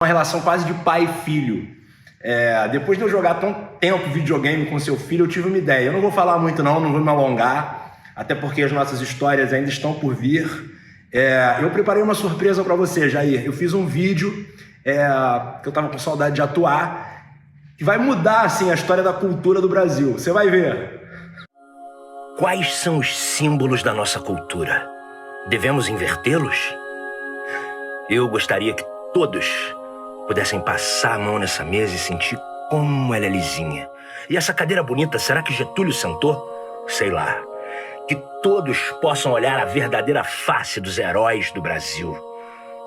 uma relação quase de pai e filho. Depois de eu jogar tanto tempo videogame com seu filho, eu tive uma ideia. Eu não vou falar muito não vou me alongar, até porque as nossas histórias ainda estão por vir. Eu preparei uma surpresa para você, Jair. Eu fiz um vídeo que eu estava com saudade de atuar, que vai mudar assim, a história da cultura do Brasil. Você vai ver. Quais são os símbolos da nossa cultura? Devemos invertê-los? Eu gostaria que todos pudessem passar a mão nessa mesa e sentir como ela é lisinha. E essa cadeira bonita, será que Getúlio sentou? Sei lá. Que todos possam olhar a verdadeira face dos heróis do Brasil,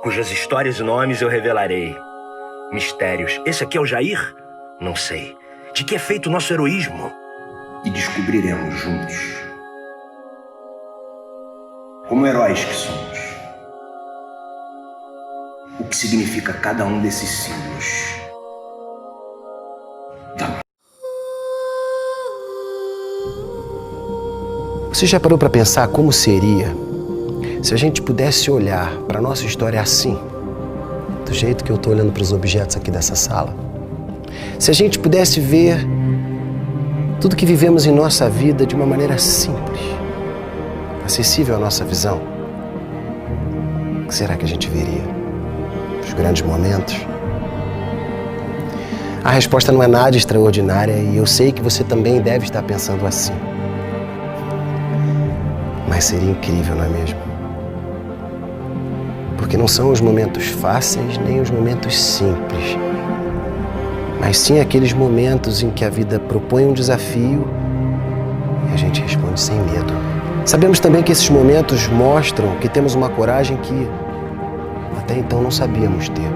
cujas histórias e nomes eu revelarei. Mistérios. Esse aqui é o Jair? Não sei. De que é feito o nosso heroísmo? E descobriremos juntos, como heróis que somos, o que significa cada um desses símbolos. Você já parou para pensar como seria se a gente pudesse olhar para a nossa história assim, do jeito que eu estou olhando para os objetos aqui dessa sala? Se a gente pudesse ver tudo que vivemos em nossa vida de uma maneira simples, acessível à nossa visão, o que será que a gente veria? Os grandes momentos? A resposta não é nada extraordinária e eu sei que você também deve estar pensando assim. Mas seria incrível, não é mesmo? Porque não são os momentos fáceis nem os momentos simples, mas sim aqueles momentos em que a vida propõe um desafio e a gente responde sem medo. Sabemos também que esses momentos mostram que temos uma coragem que até então não sabíamos ter.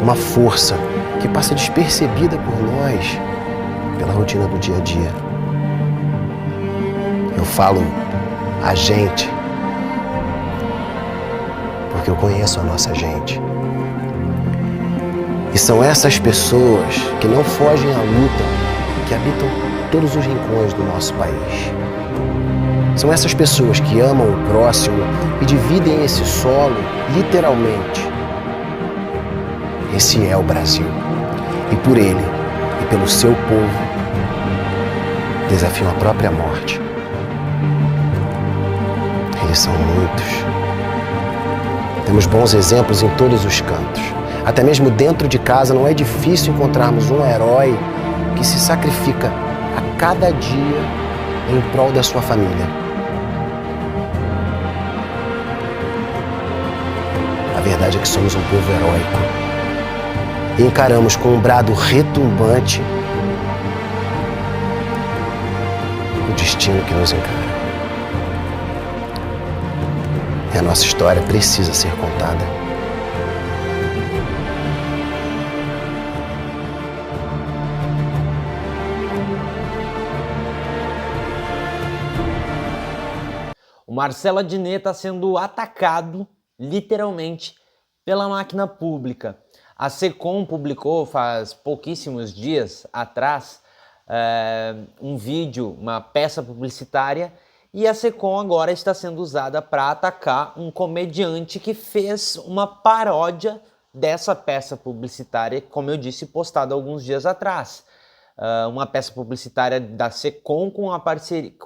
Uma força que passa despercebida por nós pela rotina do dia a dia. Eu falo a gente porque eu conheço a nossa gente. E são essas pessoas que não fogem à luta, que habitam todos os rincões do nosso país. São essas pessoas que amam o próximo e dividem esse solo, literalmente. Esse é o Brasil. E por ele, e pelo seu povo, desafiam a própria morte. Eles são muitos. Temos bons exemplos em todos os cantos. Até mesmo dentro de casa não é difícil encontrarmos um herói que se sacrifica a cada dia em prol da sua família. A verdade é que somos um povo heróico e encaramos com um brado retumbante o destino que nos encara. E a nossa história precisa ser contada. O Marcelo Adnet está sendo atacado, literalmente, pela máquina pública. A SECOM publicou, faz pouquíssimos dias atrás, um vídeo, uma peça publicitária, e a SECOM agora está sendo usada para atacar um comediante que fez uma paródia dessa peça publicitária, como eu disse, postada alguns dias atrás. Uma peça publicitária da SECOM com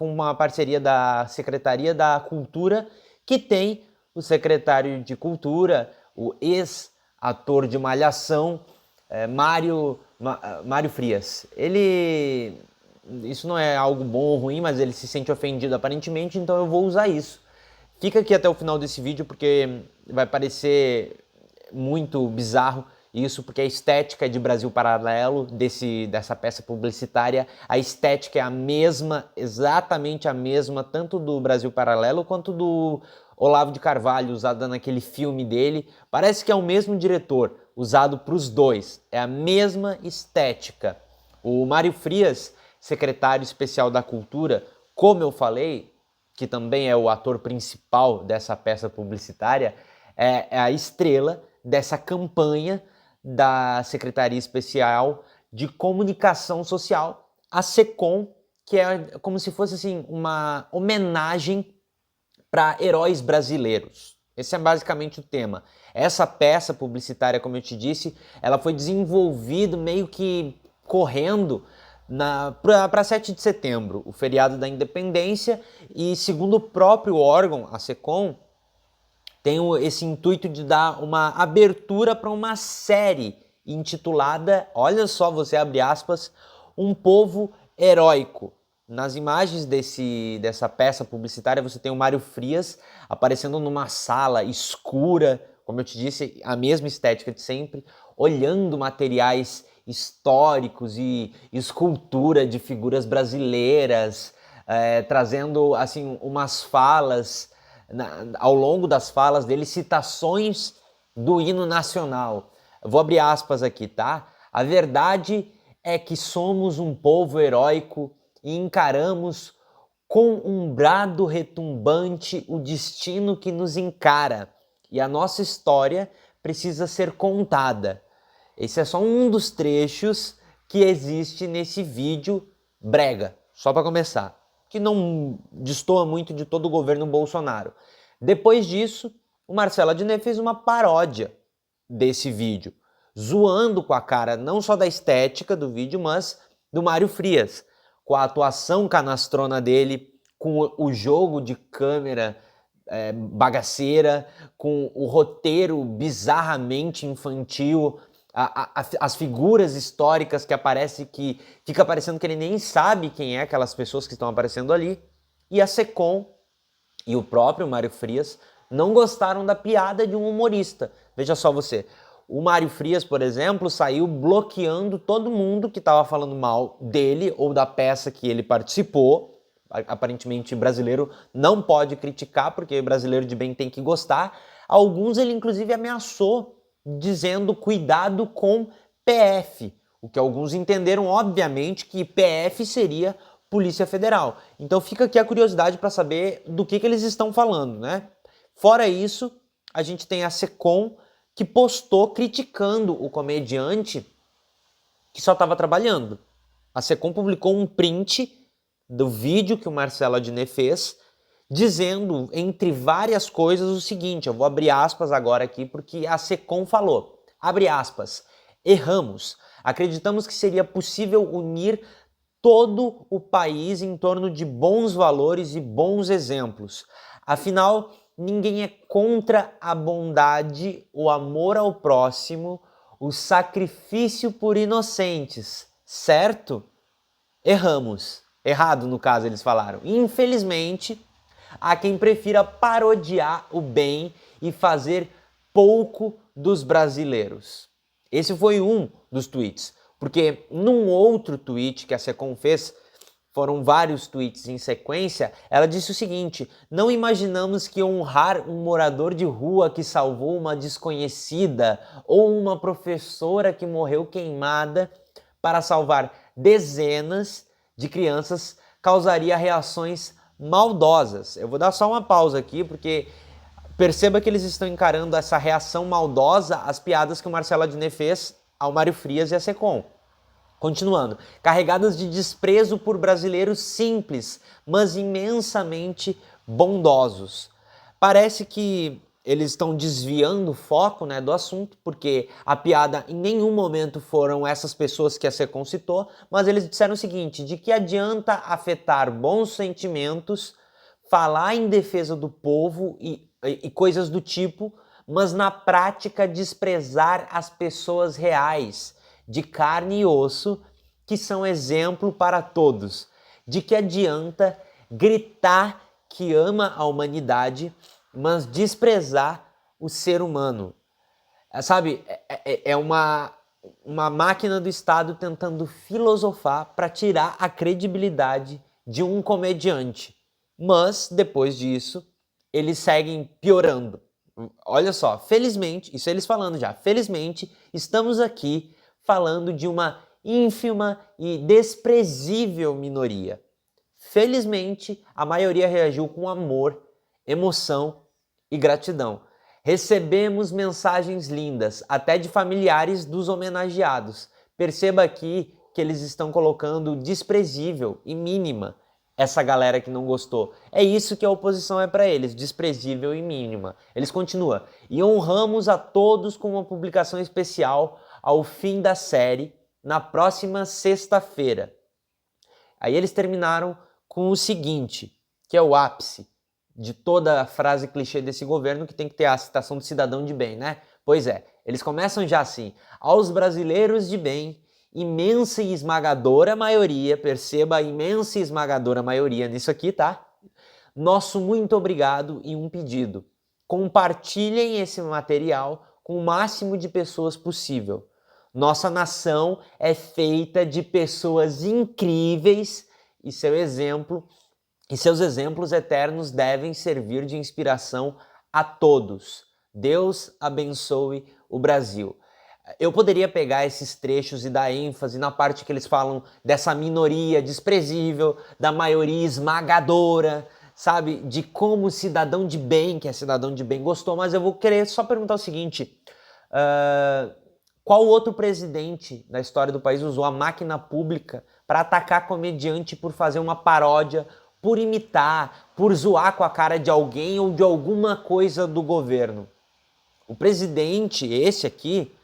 uma parceria da Secretaria da Cultura, que tem o secretário de Cultura, o ex-ator de Malhação, Mário Frias. Isso não é algo bom ou ruim, mas ele se sente ofendido aparentemente, então eu vou usar isso. Fica aqui até o final desse vídeo porque vai parecer muito bizarro isso, porque a estética é de Brasil Paralelo, dessa peça publicitária. A estética é a mesma, exatamente a mesma, tanto do Brasil Paralelo quanto do Olavo de Carvalho, usada naquele filme dele. Parece que é o mesmo diretor, usado para os dois. É a mesma estética. O Mário Frias, secretário especial da Cultura, como eu falei, que também é o ator principal dessa peça publicitária, é a estrela dessa campanha da Secretaria Especial de Comunicação Social, a SECOM, que é como se fosse assim, uma homenagem para heróis brasileiros. Esse é basicamente o tema. Essa peça publicitária, como eu te disse, ela foi desenvolvida meio que correndo para 7 de setembro, o feriado da Independência, e segundo o próprio órgão, a SECOM, tem esse intuito de dar uma abertura para uma série intitulada, olha só, você abre aspas, Um Povo Heróico. Nas imagens dessa peça publicitária você tem o Mário Frias aparecendo numa sala escura, como eu te disse, a mesma estética de sempre, olhando materiais históricos e escultura de figuras brasileiras, trazendo assim umas falas, ao longo das falas dele, citações do hino nacional. Eu vou abrir aspas aqui, tá? A verdade é que somos um povo heróico e encaramos com um brado retumbante o destino que nos encara, e a nossa história precisa ser contada. Esse é só um dos trechos que existe nesse vídeo brega, só para começar, que não destoa muito de todo o governo Bolsonaro. Depois disso, o Marcelo Adnet fez uma paródia desse vídeo, zoando com a cara não só da estética do vídeo, mas do Mário Frias, com a atuação canastrona dele, com o jogo de câmera bagaceira, com o roteiro bizarramente infantil, as figuras históricas que aparecem, que fica parecendo que ele nem sabe quem é aquelas pessoas que estão aparecendo ali, e a SECOM e o próprio Mário Frias não gostaram da piada de um humorista. Veja só você, o Mário Frias, por exemplo, saiu bloqueando todo mundo que estava falando mal dele ou da peça que ele participou. Aparentemente brasileiro não pode criticar, porque brasileiro de bem tem que gostar. Alguns ele inclusive ameaçou, dizendo cuidado com PF, o que alguns entenderam obviamente que PF seria Polícia Federal. Então fica aqui a curiosidade para saber do que eles estão falando, né? Fora isso, a gente tem a SECOM, que postou criticando o comediante que só estava trabalhando. A SECOM publicou um print do vídeo que o Marcelo Adnet fez, dizendo, entre várias coisas, o seguinte, eu vou abrir aspas agora aqui, porque a SECOM falou, abre aspas, erramos, acreditamos que seria possível unir todo o país em torno de bons valores e bons exemplos. Afinal, ninguém é contra a bondade, o amor ao próximo, o sacrifício por inocentes, certo? Erramos. Errado, no caso, eles falaram. Infelizmente, há quem prefira parodiar o bem e fazer pouco dos brasileiros. Esse foi um dos tweets, porque num outro tweet que a SECOM fez, foram vários tweets em sequência, ela disse o seguinte: não imaginamos que honrar um morador de rua que salvou uma desconhecida ou uma professora que morreu queimada para salvar dezenas de crianças causaria reações maldosas. Eu vou dar só uma pausa aqui, porque perceba que eles estão encarando essa reação maldosa às piadas que o Marcelo Adnet fez ao Mário Frias e à SECOM. Continuando, carregadas de desprezo por brasileiros simples, mas imensamente bondosos. Parece que eles estão desviando o foco, né, do assunto, porque a piada em nenhum momento foram essas pessoas que a SECOM citou, mas eles disseram o seguinte: de que adianta afetar bons sentimentos, falar em defesa do povo e coisas do tipo, mas na prática desprezar as pessoas reais, de carne e osso, que são exemplo para todos. De que adianta gritar que ama a humanidade, mas desprezar o ser humano? Sabe, é uma máquina do Estado tentando filosofar para tirar a credibilidade de um comediante. Mas, depois disso, eles seguem piorando. Olha só, felizmente, isso eles falando já, felizmente, estamos aqui falando de uma ínfima e desprezível minoria. Felizmente, a maioria reagiu com amor, emoção e gratidão. Recebemos mensagens lindas, até de familiares dos homenageados. Perceba aqui que eles estão colocando desprezível e mínima. essa galera que não gostou. É isso que a oposição é para eles, desprezível e mínima. Eles continuam. E honramos a todos com uma publicação especial ao fim da série, na próxima sexta-feira. Aí eles terminaram com o seguinte, que é o ápice de toda a frase clichê desse governo, que tem que ter a citação do cidadão de bem, né? Pois é, eles começam já assim: aos brasileiros de bem, imensa e esmagadora maioria, perceba a imensa e esmagadora maioria nisso aqui, tá? Nosso muito obrigado e um pedido. Compartilhem esse material com o máximo de pessoas possível. Nossa nação é feita de pessoas incríveis e seus exemplos eternos devem servir de inspiração a todos. Deus abençoe o Brasil. Eu poderia pegar esses trechos e dar ênfase na parte que eles falam dessa minoria desprezível, da maioria esmagadora, sabe? De como o cidadão de bem, que é cidadão de bem, gostou, mas eu vou querer só perguntar o seguinte: qual outro presidente da história do país usou a máquina pública para atacar comediante por fazer uma paródia, por imitar, por zoar com a cara de alguém ou de alguma coisa do governo? O presidente, esse aqui,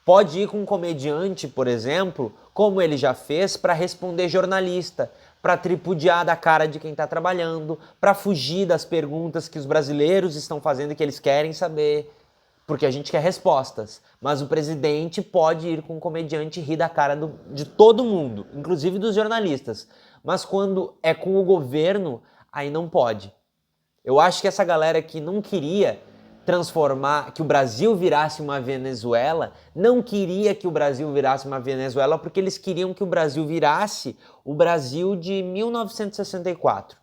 pode ir com um comediante, por exemplo, como ele já fez, para responder jornalista, para tripudiar da cara de quem está trabalhando, para fugir das perguntas que os brasileiros estão fazendo e que eles querem saber, porque a gente quer respostas. Mas o presidente pode ir com um comediante e rir da cara de todo mundo, inclusive dos jornalistas. Mas quando é com o governo, aí não pode. Eu acho que essa galera que não queria transformar, que o Brasil virasse uma Venezuela, não queria que o Brasil virasse uma Venezuela porque eles queriam que o Brasil virasse o Brasil de 1964.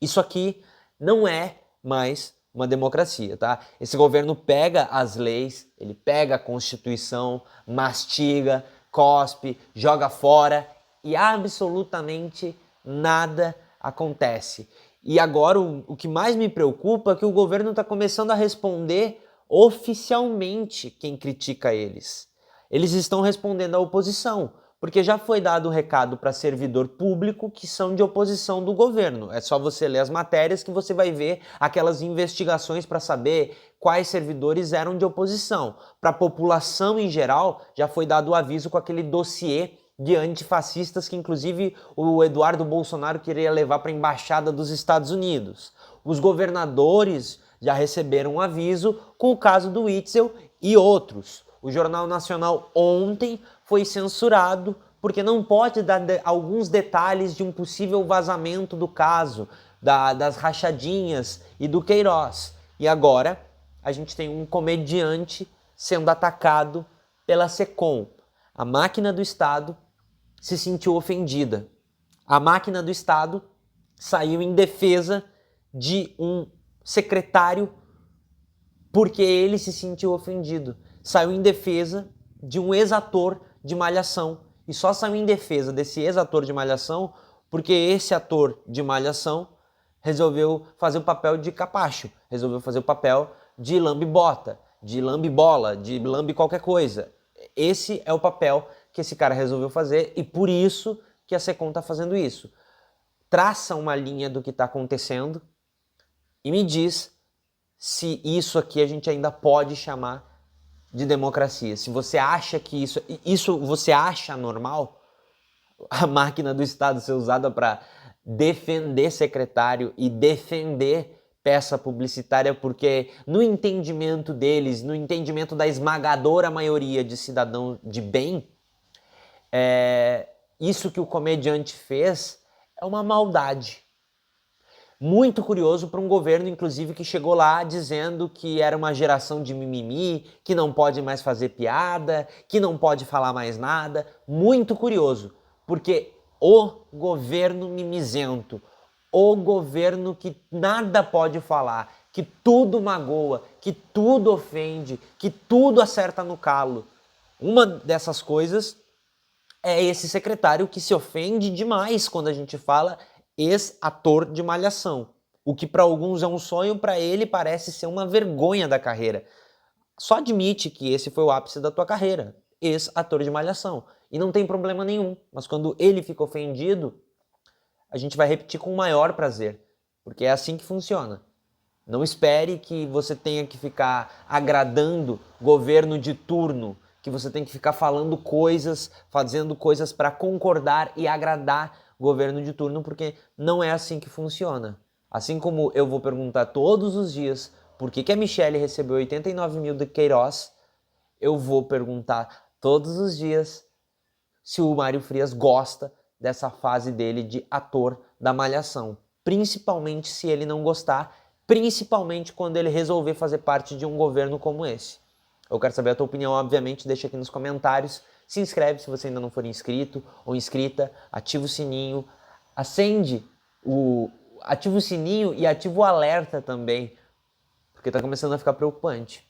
Isso aqui não é mais uma democracia, tá? Esse governo pega as leis, ele pega a Constituição, mastiga, cospe, joga fora e absolutamente nada acontece. E agora o que mais me preocupa é que o governo está começando a responder oficialmente quem critica eles. Eles estão respondendo à oposição, porque já foi dado o recado para servidor público que são de oposição do governo. É só você ler as matérias que você vai ver aquelas investigações para saber quais servidores eram de oposição. Para a população em geral, já foi dado o aviso com aquele dossiê de antifascistas que inclusive o Eduardo Bolsonaro queria levar para a Embaixada dos Estados Unidos. Os governadores já receberam um aviso com o caso do Witzel e outros. O Jornal Nacional ontem foi censurado porque não pode dar alguns detalhes de um possível vazamento do caso, das rachadinhas e do Queiroz. E agora a gente tem um comediante sendo atacado pela SECOM. A máquina do Estado se sentiu ofendida. A máquina do Estado saiu em defesa de um secretário porque ele se sentiu ofendido. Saiu em defesa de um ex-ator de Malhação. E só saiu em defesa desse ex-ator de Malhação porque esse ator de Malhação resolveu fazer o papel de capacho, resolveu fazer o papel de lambe-bota, de lambe-bola, de lambe qualquer coisa. Esse é o papel que esse cara resolveu fazer e por isso que a SECOM está fazendo isso. Traça uma linha do que está acontecendo e me diz se isso aqui a gente ainda pode chamar de democracia. Se você acha que isso você acha normal, a máquina do Estado ser usada para defender secretário e defender peça publicitária, porque no entendimento deles, no entendimento da esmagadora maioria de cidadão de bem, isso que o comediante fez é uma maldade. Muito curioso para um governo, inclusive, que chegou lá dizendo que era uma geração de mimimi, que não pode mais fazer piada, que não pode falar mais nada. Muito curioso, porque o governo mimizento, o governo que nada pode falar, que tudo magoa, que tudo ofende, que tudo acerta no calo. Uma dessas coisas é esse secretário que se ofende demais quando a gente fala ex-ator de Malhação. O que para alguns é um sonho, para ele parece ser uma vergonha da carreira. Só admite que esse foi o ápice da tua carreira, ex-ator de Malhação. E não tem problema nenhum. Mas quando ele fica ofendido, a gente vai repetir com o maior prazer, porque é assim que funciona. Não espere que você tenha que ficar agradando governo de turno, que você tem que ficar falando coisas, fazendo coisas para concordar e agradar governo de turno, porque não é assim que funciona. Assim como eu vou perguntar todos os dias por que a Michelle recebeu 89 mil de Queiroz, eu vou perguntar todos os dias se o Mário Frias gosta dessa fase dele de ator da Malhação. Principalmente se ele não gostar, principalmente quando ele resolver fazer parte de um governo como esse. Eu quero saber a tua opinião, obviamente, deixa aqui nos comentários. Se inscreve se você ainda não for inscrito ou inscrita, ativa o sininho, ativa o sininho e ativa o alerta também, porque tá começando a ficar preocupante.